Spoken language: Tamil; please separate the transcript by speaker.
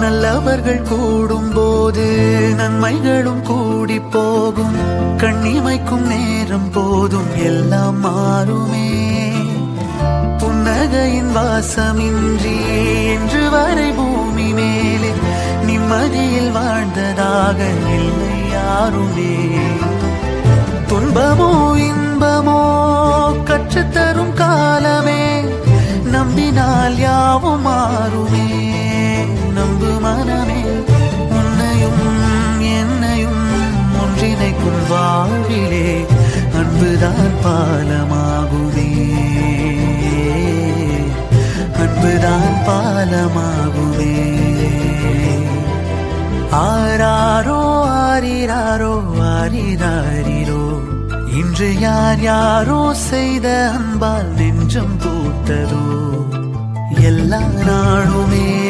Speaker 1: நல்லவர்கள் கூடும் போது நன்மைகளும் கூடி போகும். கண்ணிமைக்கும் நேரம் போதும் எல்லாம் மாறுமே. புன்னகையின் வாசமின்றி இன்று வரை பூமி மேலே நிம்மதியில் வாழ்ந்ததாக இல்லை யாருமே. துன்பமோ இன்பமோ கற்றுத்தரும் காலமே, நம்பினால் யாவும் மாறுமே. நம்பு மனமே, உன்னையும் என்னையும் ஒன்றிணைக்கும் வாழ்விலே அன்புதான் பாலமாகுமே. அன்புதான் பாலமாகுமே. ஆராரோ ஆரிராரோ ஆரிராரிரோ, இன்று யார் யாரோ செய்த அன்பால் நெஞ்சம் பூத்ததோ. எல்லா நாளுமே